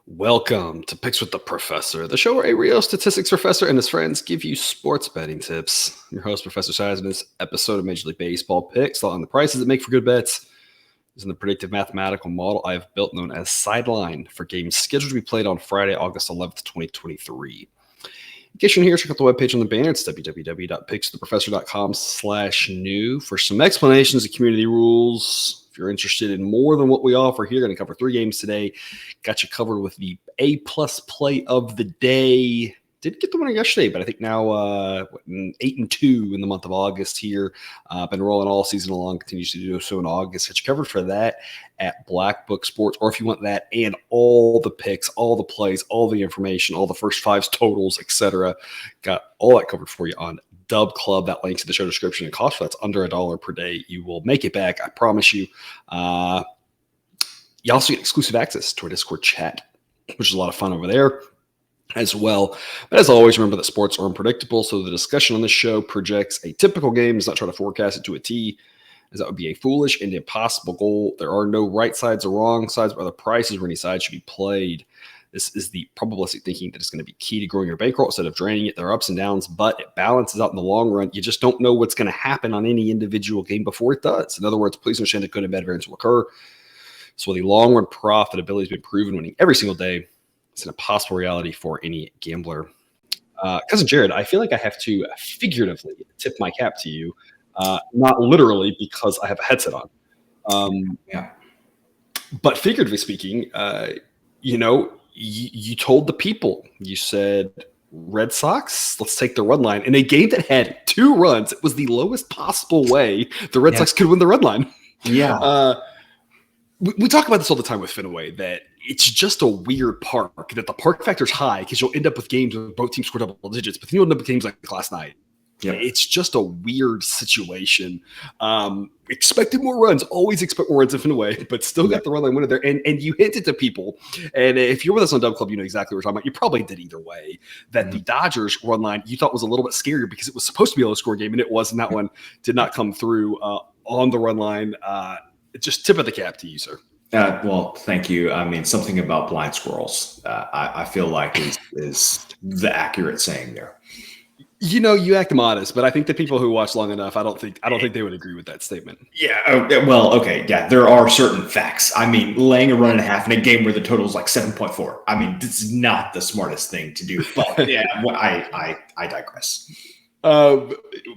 Welcome to Picks with the Professor, the show where a Rio statistics professor and his friends give you sports betting tips. I'm your host, Professor Size, in this episode of Major League Baseball picks on the prices that make for good bets. Using the predictive mathematical model I have built known as Sideline for games scheduled to be played on Friday, August 11th, 2023. In case you're new here, check out the webpage on the banner. It's www.pickswiththeprofessor.com/new for some explanations of community rules. If you're interested in more than what we offer here, going to cover 3 games today. Got you covered with the A-plus play of the day. Didn't get the winner yesterday, but I think now 8-2 in the month of August here. Been rolling all season long, continues to do so in August. Got you covered for that at Black Book Sports, or if you want that and all the picks, all the plays, all the information, all the first fives, totals, etc. Got all that covered for you on Dub Club. That link's in the show description. And cost for that's under $1 per day. You will make it back, I promise you. You also get exclusive access to our Discord chat, which is a lot of fun over there as well. But as always, remember that sports are unpredictable, so the discussion on this show projects a typical game, does not try to forecast it to a T, as that would be a foolish and impossible goal. There are no right sides or wrong sides, or the prices where any side should be played. This is the probabilistic thinking that is going to be key to growing your bankroll instead of draining it. There are ups and downs, but it balances out in the long run. You just don't know what's going to happen on any individual game before it does. In other words, please understand that good and bad variance will occur. So the long run profitability has been proven, winning every single day. It's an impossible reality for any gambler. Cousin Jared, I feel like I have to figuratively tip my cap to you, not literally because I have a headset on. But figuratively speaking, you told the people, you said, Red Sox, let's take the run line. In a game that had 2 runs, it was the lowest possible way the Red Sox could win the run line. Yeah. We talk about this all the time with Fenway, that it's just a weird park, that the park factor is high because you'll end up with games where both teams score double digits, but then you'll end up with games like last night. Yep. It's just a weird situation. Expected more runs, always expect more runs in Fenway, but still got the run line winner there. And you hinted to people, and if you're with us on Dub Club, you know exactly what we're talking about. You probably did either way, that the Dodgers run line you thought was a little bit scarier because it was supposed to be a low-score game, and it was, and that one did not come through on the run line. Just tip of the cap to you, sir. Well, thank you. I mean, something about blind squirrels, I feel like is the accurate saying there. You act modest, but I think the people who watch long enough, I don't think they would agree with that statement. Yeah. Well, okay. Yeah, there are certain facts. I mean, laying a run and a half in a game where the total is like 7.4. I mean, this is not the smartest thing to do. But yeah, I digress.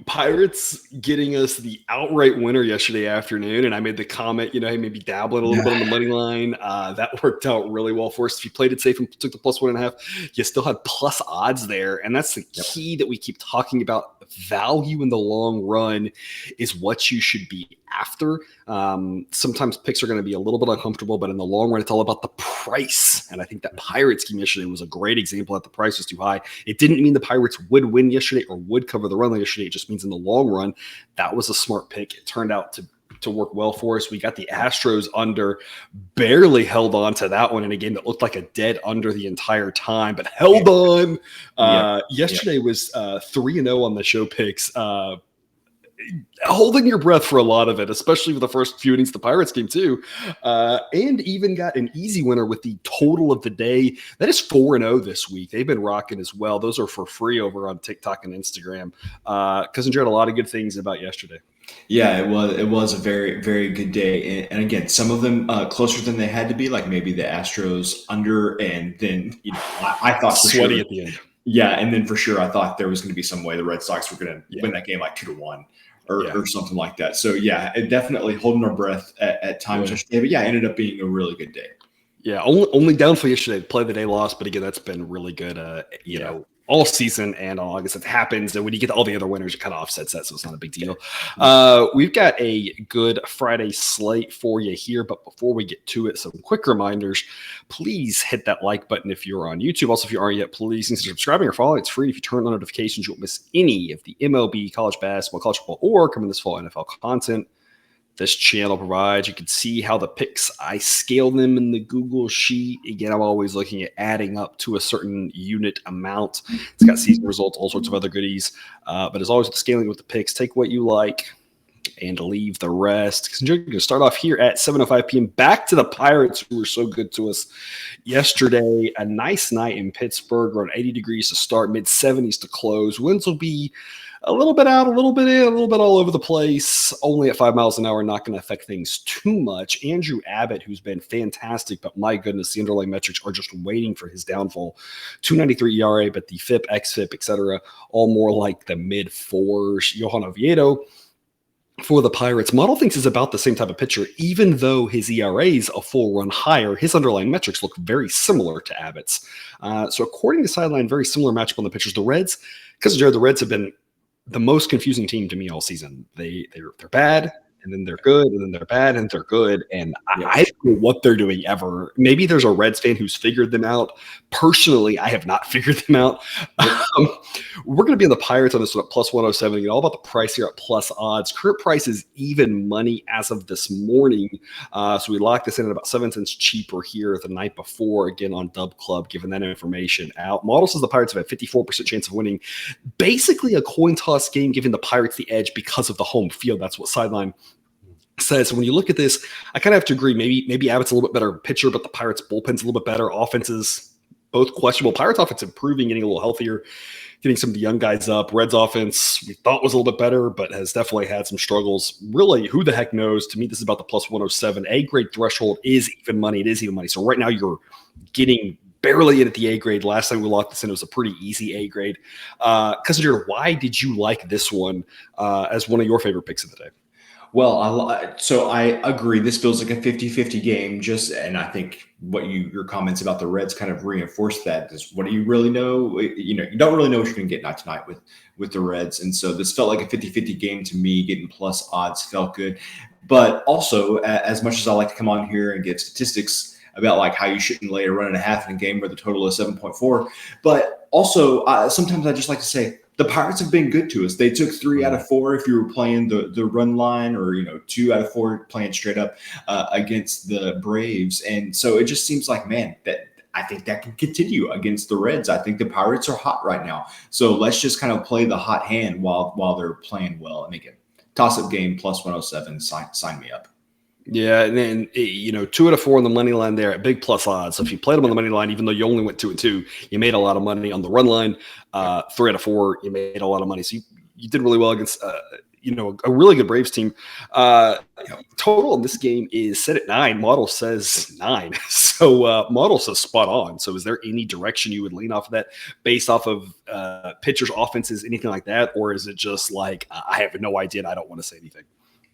Pirates getting us the outright winner yesterday afternoon, and I made the comment, hey, maybe dabbling a little bit on the money line. That worked out really well for us. If you played it safe and took the +1.5, you still had plus odds there, and that's the key that we keep talking about. Value in the long run is what you should be after. Sometimes picks are going to be a little bit uncomfortable, but in the long run, it's all about the price. And I think that Pirates game yesterday was a great example that the price was too high. It didn't mean the Pirates would win yesterday or would cover the run line yesterday. It just means in the long run, that was a smart pick. It turned out to work well for us. We got the Astros under, barely held on to that one in a game that looked like a dead under the entire time, but held on. Yesterday was 3-0 on the show picks. Holding your breath for a lot of it, especially for the first few innings of the Pirates game too, and even got an easy winner with the total of the day. That is 4-0 this week. They've been rocking as well. Those are for free over on TikTok and Instagram. Cousin Jared, a lot of good things about yesterday. Yeah, it was a very, very good day. And again, some of them closer than they had to be, like maybe the Astros under, and then I thought sweaty at the end. Yeah, and then for sure I thought there was going to be some way the Red Sox were going to win that game like 2-1 or something like that. So yeah, definitely holding our breath at times yesterday. But yeah, it ended up being a really good day. Yeah, only downfall yesterday. Play the day lost, but again, that's been really good. All season and on August it happens. And when you get all the other winners, it kind of offsets that, so it's not a big deal. We've got a good Friday slate for you here, but before we get to it, some quick reminders. Please hit that like button if you're on YouTube. Also, if you aren't yet, please consider subscribing or following. It's free. If you turn on notifications, you won't miss any of the MLB, college basketball, college football, or coming this fall NFL content. this channel provides. You can see how the picks, I scale them in the Google sheet. Again, I'm always looking at adding up to a certain unit amount. It's got season results, all sorts of other goodies. But as always, with the scaling with the picks, take what you like and leave the rest. Because you're going to start off here at 7:05 p.m. Back to the Pirates, who were so good to us yesterday. A nice night in Pittsburgh, around 80 degrees to start, mid-70s to close. Winds will be a little bit out, a little bit in, a little bit all over the place. Only at 5 miles an hour, not going to affect things too much. Andrew Abbott, who's been fantastic, but my goodness, the underlying metrics are just waiting for his downfall. 2.93 ERA, but the FIP, XFIP, etc., all more like the mid-fours. Johan Oviedo for the Pirates, model thinks is about the same type of pitcher, even though his ERA is a full run higher. His underlying metrics look very similar to Abbott's. So according to Sideline, very similar matchup on the pitchers. The Reds, because Jared, the Reds have been the most confusing team to me all season. They're bad, and then they're good, and then they're bad, and they're good. And I don't know what they're doing ever. Maybe there's a Reds fan who's figured them out. Personally, I have not figured them out. We're going to be on the Pirates on this one at plus 107. You know, all about the price here at plus odds. Current price is even money as of this morning. So we locked this in at about 7 cents cheaper here the night before, again on Dub Club, giving that information out. Model says the Pirates have a 54% chance of winning. Basically a coin toss game, giving the Pirates the edge because of the home field. That's what Sideline says. So when you look at this, I kind of have to agree. Maybe Abbott's a little bit better pitcher, but the Pirates bullpen's a little bit better. Offenses both questionable. Pirates offense improving, getting a little healthier, getting some of the young guys up. Reds offense we thought was a little bit better, but has definitely had some struggles. Really, who the heck knows? To me, this is about the plus 107. A grade threshold is even money. It is even money. So right now you're getting barely in at the A grade. Last time we locked this in, it was a pretty easy A grade. Cousin, why did you like this one as one of your favorite picks of the day? Well, so I agree. This feels like a 50-50 game. And I think what your comments about the Reds kind of reinforce that. Is what do you really know? You don't really know what you're going to get night to night with the Reds. And so this felt like a 50-50 game to me. Getting plus odds felt good. But also, as much as I like to come on here and give statistics about like how you shouldn't lay a run and a half in a game where the total is 7.4, but also sometimes I just like to say, the Pirates have been good to us. They took 3 out of 4 if you were playing the run line, or 2 out of 4 playing straight up against the Braves. And so it just seems like, man, that I think that can continue against the Reds. I think the Pirates are hot right now. So let's just kind of play the hot hand while they're playing well. And again, toss-up game plus 107. Sign me up. Yeah, and then 2 out of 4 on the money line there at big plus odds. So if you played them on the money line, even though you only went 2 and 2, you made a lot of money on the run line. 3 out of 4, you made a lot of money. So you did really well against a really good Braves team. Total in this game is set at 9. Model says 9. So Model says spot on. So is there any direction you would lean off of that based off of pitchers, offenses, anything like that? Or is it just like, I have no idea and I don't want to say anything?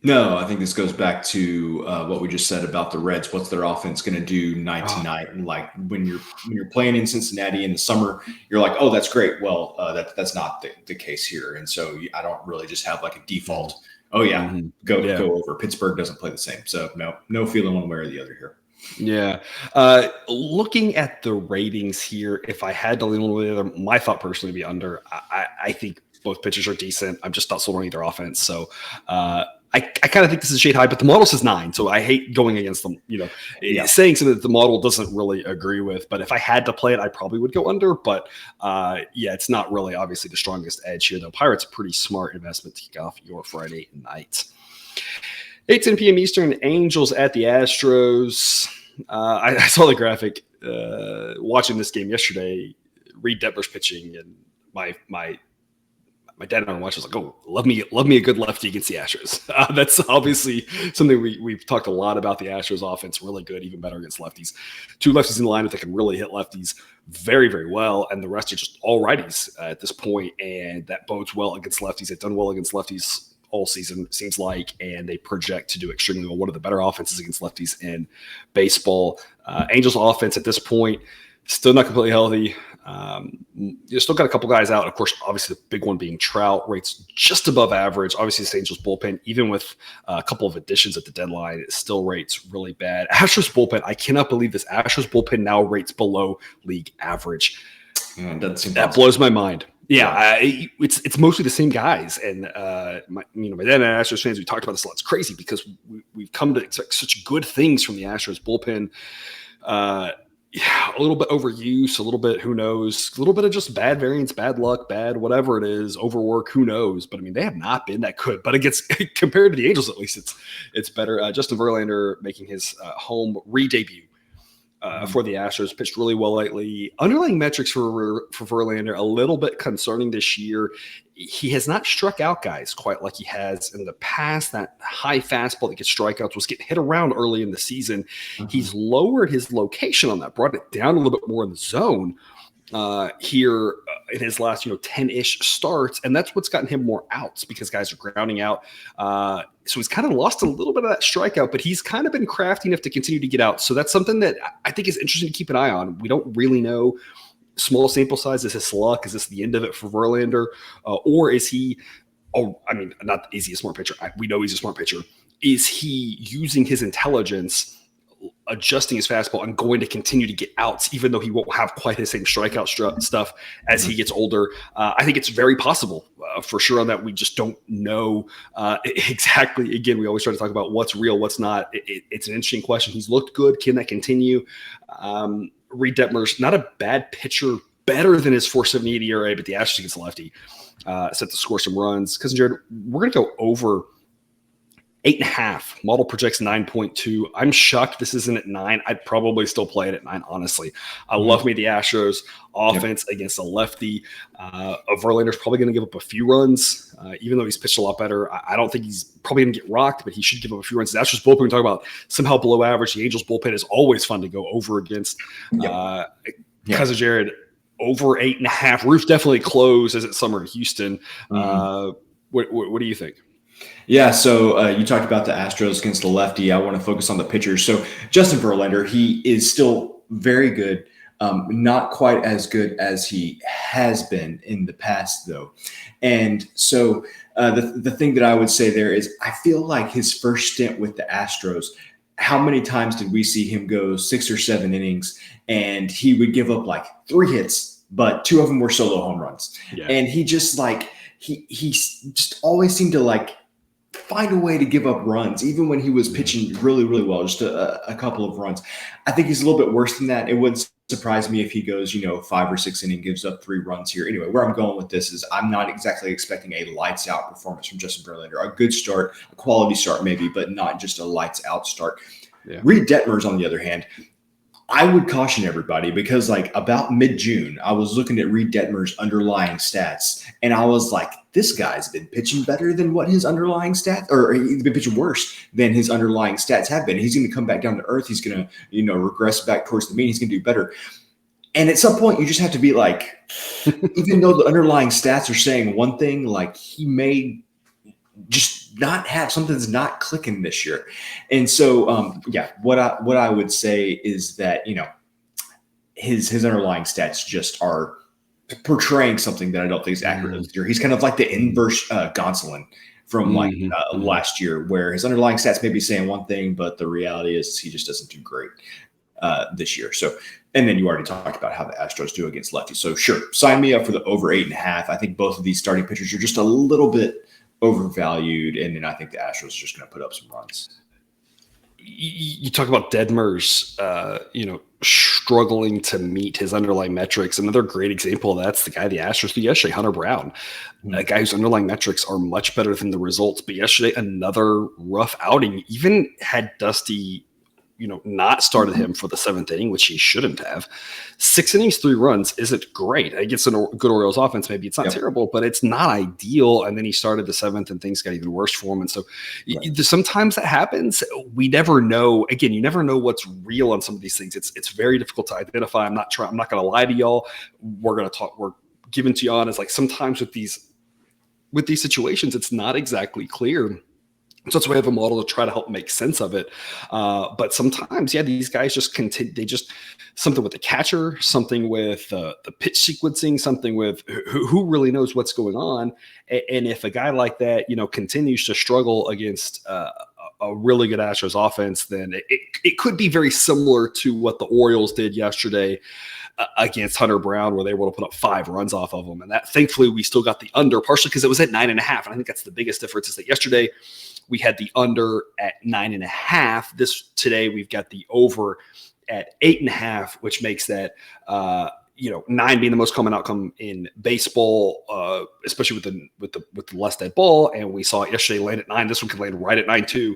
No, I think this goes back to what we just said about the Reds. What's their offense going to do night to night? And like when you're playing in Cincinnati in the summer, you're like, oh, that's great. Well, that's not the case here. And so I don't really just have like a default. Oh yeah, go over. Pittsburgh doesn't play the same. So no feeling one way or the other here. Yeah. Looking at the ratings here, if I had to lean one way or the other, my thought personally would be under. I think both pitchers are decent. I'm just not sold on either offense. So I kind of think this is a shade high, but the model says 9, so I hate going against them. Saying something that the model doesn't really agree with. But if I had to play it, I probably would go under. But it's not really obviously the strongest edge here, though. Pirates pretty smart investment to kick off your Friday night. 8:10 p.m. Eastern. Angels at the Astros. I saw the graphic watching this game yesterday. Reed Detmer's pitching, and my dad and I watched was like, oh, love me a good lefty against the Astros. That's obviously something we've talked a lot about. The Astros offense really good, even better against lefties. 2 lefties in the lineup that can really hit lefties very, very well, and the rest are just all righties at this point, and that bodes well against lefties. They've done well against lefties all season, it seems like, and they project to do extremely well. One of the better offenses against lefties in baseball. Angels offense at this point, still not completely healthy. You still got a couple guys out. Of course, obviously the big one being Trout, rates just above average. Obviously, the Angels bullpen, even with a couple of additions at the deadline, it still rates really bad. Astros bullpen, I cannot believe this. Astros bullpen now rates below league average. That blows my mind. Yeah, it's mostly the same guys, and my dad and Astros fans, we talked about this a lot. It's crazy because we've come to expect such good things from the Astros bullpen. Yeah, a little bit overuse, a little bit who knows, a little bit of just bad variance, bad luck, bad whatever it is, overwork, who knows. But I mean, they have not been that good. But it gets compared to the Angels, at least it's better. Justin Verlander making his home re-debut. For the Astros, pitched really well lately. Underlying metrics for Verlander a little bit concerning this year. He has not struck out guys quite like he has in the past. That high fastball that gets strikeouts was getting hit around early in the season. He's lowered his location on that, brought it down a little bit more in the zone here in his last 10-ish starts, and that's what's gotten him more outs because guys are grounding out. So he's kind of lost a little bit of that strikeout, but he's kind of been crafty enough to continue to get out. So that's something that I think is interesting to keep an eye on. We don't really know. Small sample size. Is this luck? Is this the end of it for Verlander? Or is he, not is he a smart pitcher? We know he's a smart pitcher. Is he using his intelligence, adjusting his fastball, and going to continue to get outs, even though he won't have quite the same strikeout stuff as he gets older? I think it's very possible for sure on that. We just don't know exactly. Again, we always try to talk about what's real, what's not. It's an interesting question. He's looked good. Can that continue? Reed Detmer's not a bad pitcher, better than his 4.78 ERA, but the Astros against lefty set to score some runs. Cousin Jared, we're going to go over 8.5. Model projects 9.2. I'm shocked this isn't at 9. I'd probably still play it at 9, honestly. I love me the Astros offense against a lefty. Verlander's probably going to give up a few runs, even though he's pitched a lot better. I don't think he's probably going to get rocked, but he should give up a few runs. The Astros bullpen, we talk about somehow below average. The Angels bullpen is always fun to go over against. Cousin Jared, over 8.5. Roof definitely closed as it's summer in Houston. What do you think? Yeah, so you talked about the Astros against the lefty. I want to focus on the pitchers. So Justin Verlander, he is still very good, not quite as good as he has been in the past, though. And so the thing that I would say there is I feel like his first stint with the Astros, how many times did we see him go 6 or 7 innings and he would give up like 3 hits, but 2 of them were solo home runs. Yeah. And he just he just always seemed to find a way to give up runs, even when he was pitching really, really well, just a couple of runs. I think he's a little bit worse than that. It wouldn't surprise me if he goes, 5 or 6 innings, gives up 3 runs here. Anyway, where I'm going with this is I'm not exactly expecting a lights out performance from Justin Verlander. A good start, a quality start maybe, but not just a lights out start. Yeah. Reed Detmers, on the other hand, I would caution everybody because about mid-June, I was looking at Reed Detmer's underlying stats, and I was like, this guy's been pitching better than what his underlying stats, or he's been pitching worse than his underlying stats have been. He's going to come back down to earth. He's going to, regress back towards the mean. He's going to do better. And at some point, you just have to be like, even though the underlying stats are saying one thing, he may just not have something's not clicking this year. And so, what I would say is that, his underlying stats just are portraying something that I don't think is accurate this year. He's kind of like the inverse Gonsolin from last year, where his underlying stats may be saying one thing, but the reality is he just doesn't do great this year. So, and then you already talked about how the Astros do against lefties. So sure, sign me up for the over 8.5. I think both of these starting pitchers are just a little bit overvalued, and then I think the Astros are just going to put up some runs. You talk about Detmers, struggling to meet his underlying metrics. Another great example of that's the guy the Astros beat yesterday, Hunter Brown, a guy whose underlying metrics are much better than the results. But yesterday, another rough outing. Even had Dusty, not started him for the 7th inning, which he shouldn't have. 6 innings, 3 runs isn't great. Against a good Orioles offense, maybe it's not terrible, but it's not ideal. And then he started the 7th, and things got even worse for him. And so sometimes that happens. We never know. Again, you never know what's real on some of these things. It's very difficult to identify. I'm not going to lie to y'all. We're giving to you on is sometimes with these situations, it's not exactly clear. So that's why we have a model to try to help make sense of it. But sometimes, these guys just continue. They just something with the catcher, something with the pitch sequencing, something with who really knows what's going on. And if a guy like that, continues to struggle against a a really good Astros offense, then it could be very similar to what the Orioles did yesterday against Hunter Brown, where they were able to put up 5 runs off of them. And that, thankfully, we still got the under, partially because it was at 9.5. And I think that's the biggest difference, is that yesterday we had the under at 9.5. Today we've got the over at 8.5, which makes that 9 being the most common outcome in baseball, especially with the less dead ball. And we saw it yesterday land at 9. This one could land right at 9 too.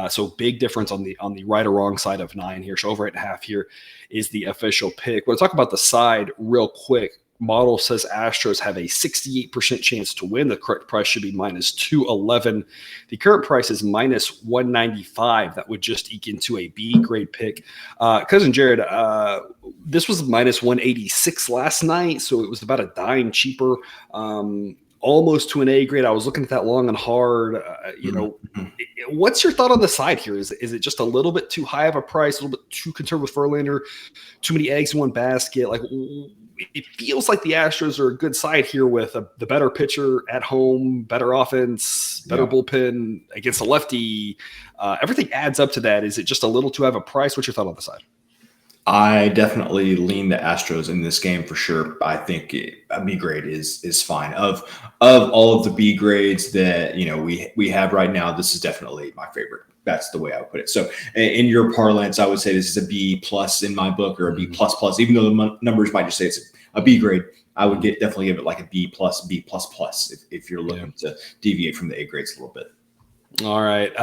So big difference on the right or wrong side of 9 here. So over 8.5 here is the official pick. We'll talk about the side real quick. Model says Astros have a 68% chance to win. The correct price should be minus 211. The current price is minus 195. That would just eke into a B grade pick. Cousin Jared, this was minus 186 last night, so it was about a dime cheaper. Almost to an A grade. I was looking at that long and hard. What's your thought on the side here? Is it just a little bit too high of a price, a little bit too concerned with Verlander, too many eggs in one basket? Like, it feels like the Astros are a good side here with the better pitcher at home, better offense, better bullpen against a lefty. Everything adds up to that. Is it just a little too high of a price? What's your thought on the side? I definitely lean the Astros in this game for sure. I think a B grade is fine. Of all of the B grades that we have right now, this is definitely my favorite. That's the way I would put it. So in your parlance, I would say this is a B plus in my book, or a B plus plus. Even though the numbers might just say it's a B grade, I would definitely give it like a B plus if you're looking to deviate from the A grades a little bit. All right,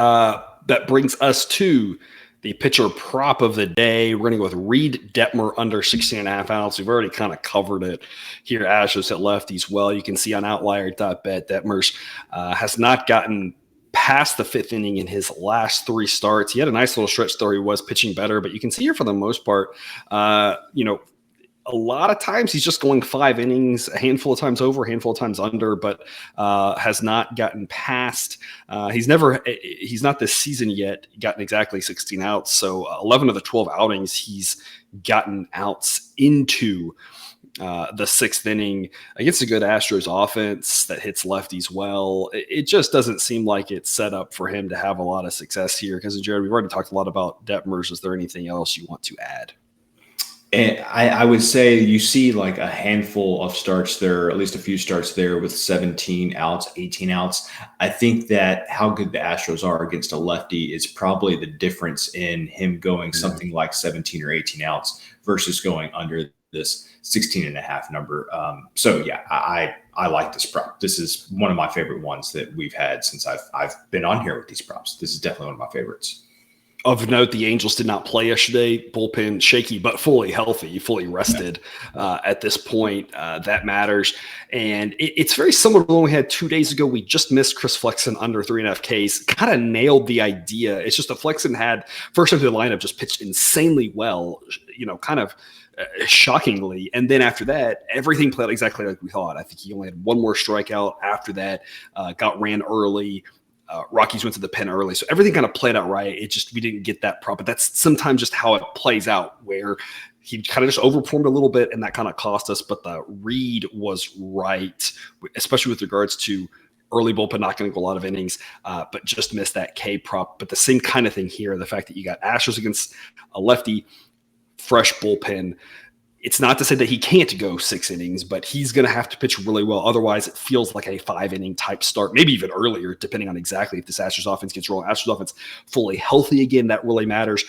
that brings us to the pitcher prop of the day. We're going to go with Reed Detmer under 16.5 ounces. We've already kind of covered it here. Astros at lefties. Well, you can see on Outlier.bet, Detmer's has not gotten past the 5th inning in his last 3 starts. He had a nice little stretch there. He was pitching better, but you can see here for the most part, a lot of times he's just going 5 innings, a handful of times over, a handful of times under, but has not gotten past. He's not this season yet gotten exactly 16 outs. So 11 of the 12 outings he's gotten outs into the 6th inning against a good Astros offense that hits lefties well. It just doesn't seem like it's set up for him to have a lot of success here. Because, Jared, we've already talked a lot about Detmers. Is there anything else you want to add? And I would say you see like a handful of starts there, at least a few starts there with 17 outs, 18 outs. I think that how good the Astros are against a lefty is probably the difference in him going something like 17 or 18 outs versus going under this 16.5 number. I like this prop. This is one of my favorite ones that we've had since I've been on here with these props. This is definitely one of my favorites. Of note, the Angels did not play yesterday. Bullpen shaky, but fully healthy, fully rested at this point. That matters. And it's very similar to the one we had 2 days ago. We just missed Chris Flexen under 3.5 Ks. Kind of nailed the idea. It's just that Flexen had, first into the lineup, just pitched insanely well, kind of shockingly. And then after that, everything played exactly like we thought. I think he only had one more strikeout after that, got ran early. Rockies went to the pen early. So everything kind of played out right. We didn't get that prop, but that's sometimes just how it plays out, where he kind of just overperformed a little bit and that kind of cost us. But the read was right, especially with regards to early bullpen, not going to go a lot of innings, but just missed that K prop. But the same kind of thing here, the fact that you got Astros against a lefty, fresh bullpen. It's not to say that he can't go 6 innings, but he's going to have to pitch really well. Otherwise, it feels like a 5-inning type start, maybe even earlier, depending on exactly if this Astros offense gets rolling. Astros offense fully healthy again, that really matters.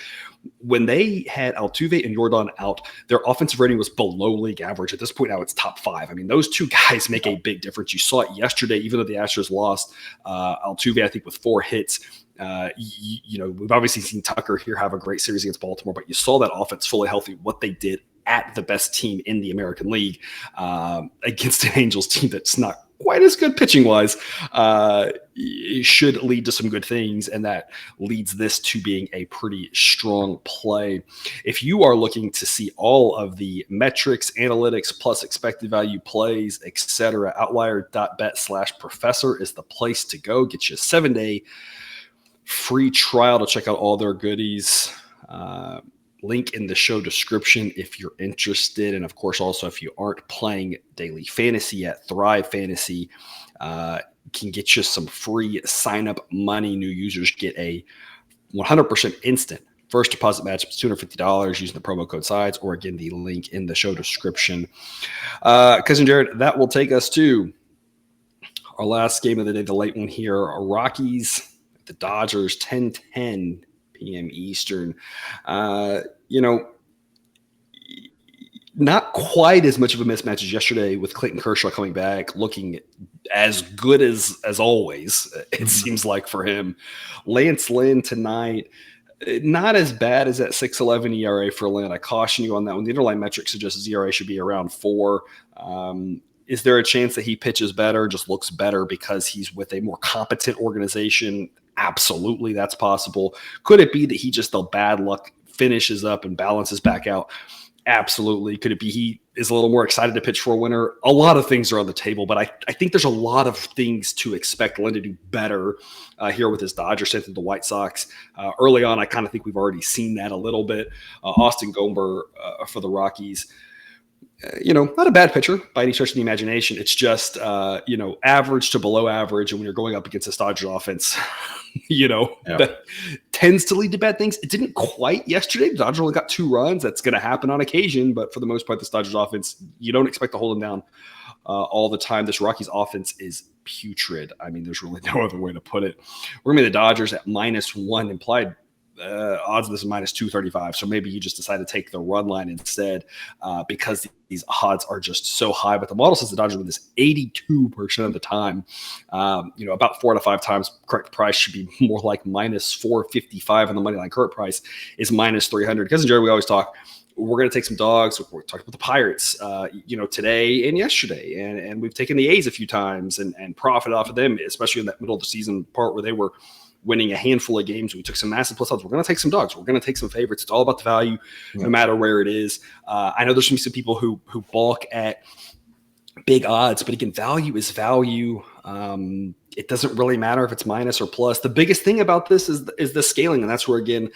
When they had Altuve and Yordan out, their offensive rating was below league average. At this point now, it's top 5. I mean, those 2 guys make a big difference. You saw it yesterday, even though the Astros lost. Altuve, I think, with 4 hits. We've obviously seen Tucker here have a great series against Baltimore, but you saw that offense fully healthy, what they did at the best team in the American League against an Angels team that's not quite as good pitching wise. It should lead to some good things, and that leads this to being a pretty strong play. If you are looking to see all of the metrics, analytics, plus expected value plays, etc., Outlier.bet/professor is the place to go. Get you a 7-day free trial to check out all their goodies. Link in the show description if you're interested. And of course, also, if you aren't playing daily fantasy at Thrive Fantasy, can get you some free sign-up money. New users get a 100% instant first deposit match. It's $250 using the promo code SIDES, or again, the link in the show description. Cousin Jared, that will take us to our last game of the day, the late one here. Rockies, the Dodgers, 10:10 p.m. Eastern. Not quite as much of a mismatch as yesterday, with Clayton Kershaw coming back, looking as good as always, it seems like, for him. Lance Lynn tonight, not as bad as that 6.11 ERA for Lynn. I caution you on that one. The underlying metrics suggest his ERA should be around 4. Is there a chance that he pitches better, just looks better because he's with a more competent organization? Absolutely, that's possible. Could it be that he just, the bad luck finishes up and balances back out? Absolutely. Could it be he is a little more excited to pitch for a winner? A lot of things are on the table, but I think there's a lot of things to expect Lynn to do better here with his Dodgers, sent to the White Sox. Early on, I kind of think we've already seen that a little bit. Austin Gomber for the Rockies. Not a bad pitcher by any stretch of the imagination. It's just, average to below average. And when you're going up against this Dodgers offense, that tends to lead to bad things. It didn't quite yesterday. The Dodgers only got 2 runs. That's going to happen on occasion. But for the most part, this Dodgers offense, you don't expect to hold them down all the time. This Rockies offense is putrid. I mean, there's really no other way to put it. We're going to be the Dodgers at -1 implied. Odds of this is -235. So maybe you just decide to take the run line instead because these odds are just so high. But the model says the Dodgers win this 82% of the time. About 4 to 5 times correct price should be more like -455, and the money line current price is -300. Cousin Jerry, we always talk. We're going to take some dogs. We're talking about the Pirates, today and yesterday. And we've taken the A's a few times and profited off of them, especially in that middle of the season part where they were winning a handful of games. We took some massive plus odds. We're going to take some dogs. We're going to take some favorites. It's all about the value, no matter where it is. I know there's going to be some people who balk at big odds, but again, value is value. It doesn't really matter if it's minus or plus. The biggest thing about this is the scaling, and that's where, again,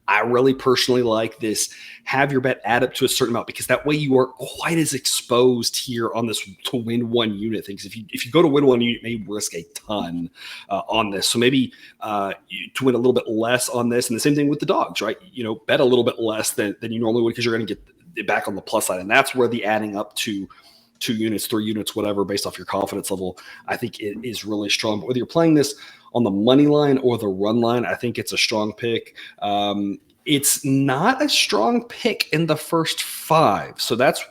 I really personally like this. Have your bet add up to a certain amount, because that way you aren't quite as exposed here on this to win one unit things. If you go to win one unit, you may risk a ton on this. So maybe to win a little bit less on this, and the same thing with the dogs, right? Bet a little bit less than you normally would, because you're going to get it back on the plus side, and that's where the adding up to 2 units, 3 units, whatever, based off your confidence level, I think it is really strong. But whether you're playing this on the money line or the run line, I think it's a strong pick. It's not a strong pick in the first 5. So that's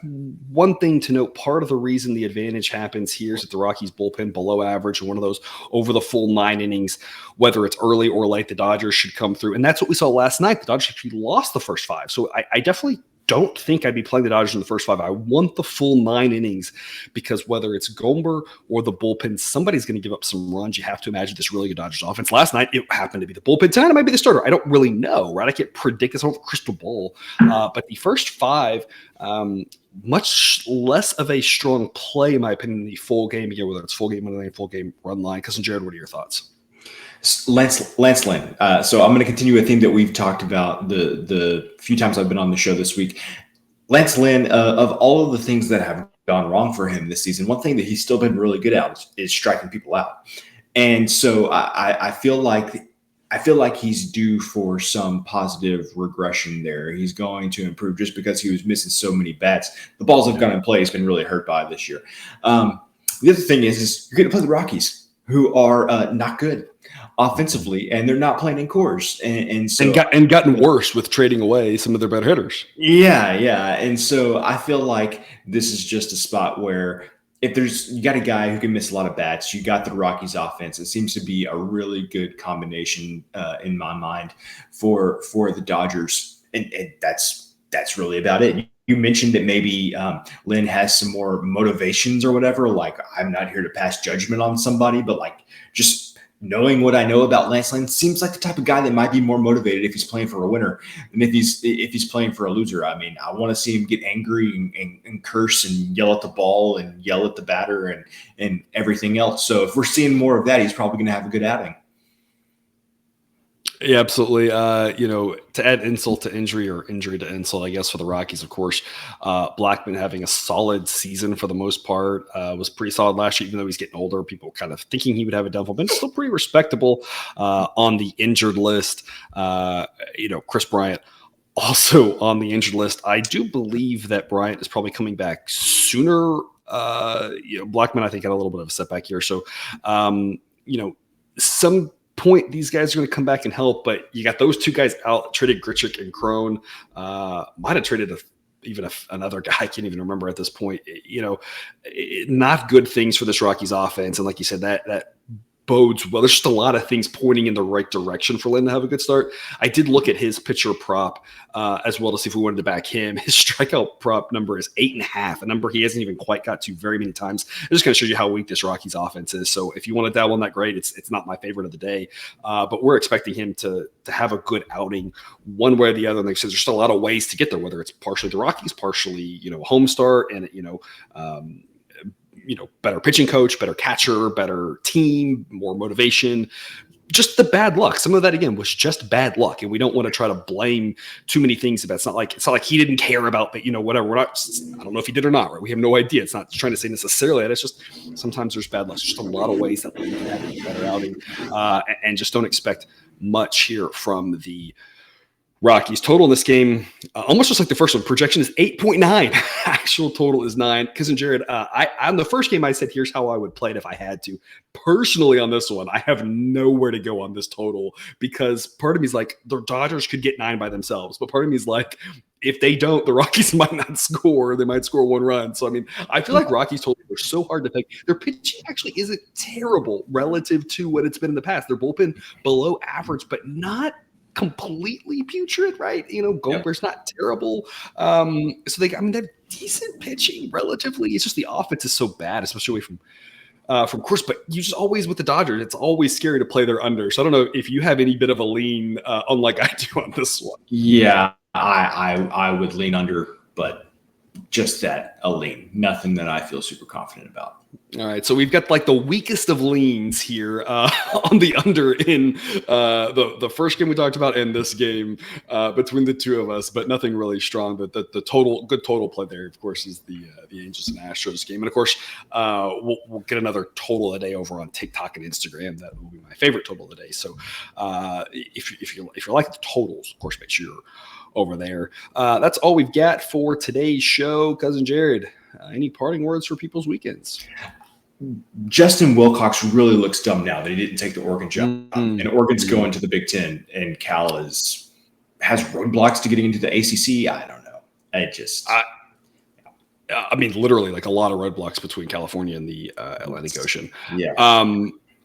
one thing to note. Part of the reason the advantage happens here is that the Rockies bullpen below average, and one of those over the full 9 innings, whether it's early or late, the Dodgers should come through. And that's what we saw last night. The Dodgers actually lost the first 5. So I definitely don't think I'd be playing the Dodgers in the first 5. I want the full 9 innings, because whether it's Gomber or the bullpen, somebody's going to give up some runs. You have to imagine this really good Dodgers offense. Last night, it happened to be the bullpen. Tonight, it might be the starter. I don't really know, right? I can't predict this over crystal ball. But the first 5, much less of a strong play, in my opinion, in the full game, again, whether it's full game money line, full game run line. Cousin Jared, what are your thoughts? Lance Lynn. So I'm going to continue a theme that we've talked about the few times I've been on the show this week. Lance Lynn, of all of the things that have gone wrong for him this season, one thing that he's still been really good at is striking people out. And so I feel like he's due for some positive regression there. He's going to improve just because he was missing so many bats. The balls have gone in play. He's been really hurt by this year. The other thing is you're going to play the Rockies, who are not good offensively, and they're not playing in cores, and gotten worse with trading away some of their better hitters. Yeah. And so I feel like this is just a spot where if you got a guy who can miss a lot of bats, you got the Rockies offense. It seems to be a really good combination in my mind for the Dodgers, and that's really about it. You mentioned that maybe Lynn has some more motivations or whatever. Like, I'm not here to pass judgment on somebody, but like, just knowing what I know about Lance Lynn, seems like the type of guy that might be more motivated if he's playing for a winner than if he's playing for a loser. I mean, I want to see him get angry and curse and yell at the ball and yell at the batter and everything else. So if we're seeing more of that, he's probably going to have a good outing. Yeah, absolutely. To add insult to injury or injury to insult, I guess, for the Rockies, of course, Blackman having a solid season for the most part, was pretty solid last year, even though he's getting older. People kind of thinking he would have a downfall, but still pretty respectable on the injured list. Chris Bryant also on the injured list. I do believe that Bryant is probably coming back sooner. Blackman, I think, had a little bit of a setback here. So, some point these guys are going to come back and help, but you got those two guys out, traded Grichuk and Crone. Might have traded another guy. I can't even remember at this point. Not good things for this Rockies offense. And like you said, that bodes well. There's just a lot of things pointing in the right direction for Lynn to have a good start. I did look at his pitcher prop as well to see if we wanted to back him. His strikeout prop number is 8.5, a number he hasn't even quite got to very many times. It just kind of shows you how weak this Rockies offense is. So if you want to dabble in that, great. It's not my favorite of the day, but we're expecting him to have a good outing one way or the other. And like I said, there's just a lot of ways to get there, whether it's partially the Rockies, partially home start, and better pitching coach, better catcher, better team, more motivation, just the bad luck. Some of that, again, was just bad luck. And we don't want to try to blame too many things about it. It's not like he didn't care about, but whatever. I don't know if he did or not, right? We have no idea. It's not trying to say necessarily that. It's just sometimes there's bad luck. It's just a lot of ways that we can have a better outing, and just don't expect much here from the Rockies. Total in this game, almost just like the first one. Projection is 8.9. Actual total is 9. Cousin Jared, on the first game, I said, here's how I would play it if I had to. Personally, on this one, I have nowhere to go on this total because part of me is like, the Dodgers could get 9 by themselves. But part of me is like, if they don't, the Rockies might not score. They might score 1 run. So, I feel like Rockies total are so hard to pick. Their pitching actually isn't terrible relative to what it's been in the past. Their bullpen below average, but not completely putrid, right? Gomber's not terrible. So they have decent pitching relatively. It's just the offense is so bad, especially away from course. But you just always with the Dodgers, it's always scary to play their under. So I don't know if you have any bit of a lean, unlike I do on this one. Yeah, I would lean under, but just a lean, nothing that I feel super confident about. All right, so we've got like the weakest of leans here on the under in the first game we talked about and this game between the two of us, but nothing really strong. But the good total play there, of course, is the Angels and Astros game, and of course we'll get another total a day over on TikTok and Instagram. That will be my favorite total of the day. So if you like the totals, of course, make sure you're over there. That's all we've got for today's show. Cousin Jared, any parting words for people's weekends? Justin Wilcox really looks dumb now that he didn't take the Oregon job. And Oregon's going to the Big Ten, and Cal has roadblocks to getting into the ACC. I don't know. Literally like a lot of roadblocks between California and the Atlantic Ocean. Yeah.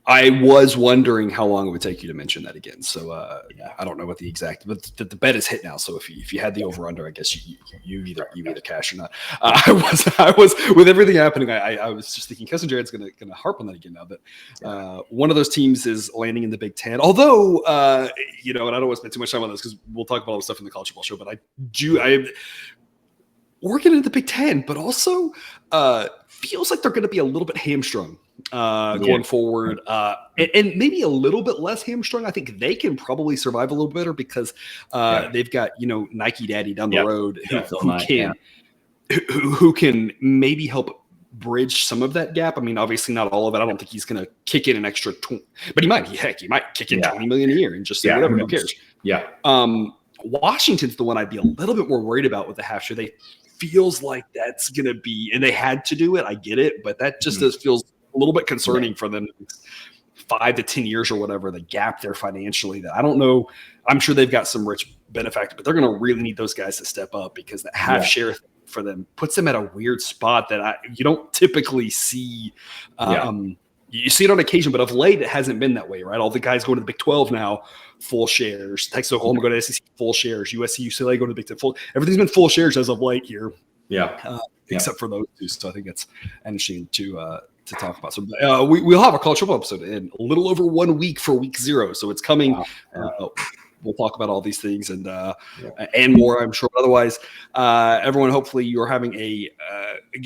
I was wondering how long it would take you to mention that again. So I don't know what the exact, but the bet is hit now. So if you had the over under, I guess you either cash or not. I was with everything happening. I was just thinking Cousin Jared's gonna harp on that again now. That one of those teams is landing in the Big Ten. Although and I don't want to spend too much time on this because we'll talk about all the stuff in the college football show. But I Oregon in the Big Ten, but also feels like they're going to be a little bit hamstrung going forward, and maybe a little bit less hamstrung. I think they can probably survive a little better because they've got Nike Daddy down the road who can maybe help bridge some of that gap. Obviously not all of it. I don't think he's going to kick in an extra 20, but he might kick in $20 million a year and just say whatever. Who cares? Yeah. Washington's the one I'd be a little bit more worried about with the half share. They feels like that's going to be, and they had to do it. I get it, but that just feels a little bit concerning for them. 5 to 10 years or whatever, the gap there financially that I don't know. I'm sure they've got some rich benefactor, but they're going to really need those guys to step up because the half share for them puts them at a weird spot that you don't typically see. You see it on occasion, but of late it hasn't been that way, right? All the guys going to the Big 12 now, full shares. Texas Oklahoma go to SEC, full shares. USC, UCLA go to the Big 10, full. Everything's been full shares as of late here. Except for those two. So I think it's interesting to talk about. So we'll have a college football episode in a little over 1 week for week 0. So it's coming. Wow. We'll talk about all these things and more, I'm sure. But otherwise, everyone, hopefully you're having a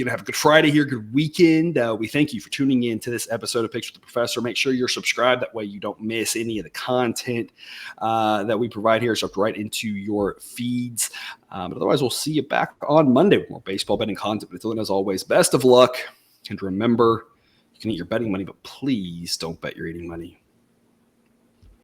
have a good Friday here, good weekend. We thank you for tuning in to this episode of Picks with the Professor. Make sure you're subscribed. That way you don't miss any of the content that we provide here. It's up right into your feeds. But otherwise, we'll see you back on Monday with more baseball betting content. But until then, as always, best of luck. And remember, you can eat your betting money, but please don't bet your eating money.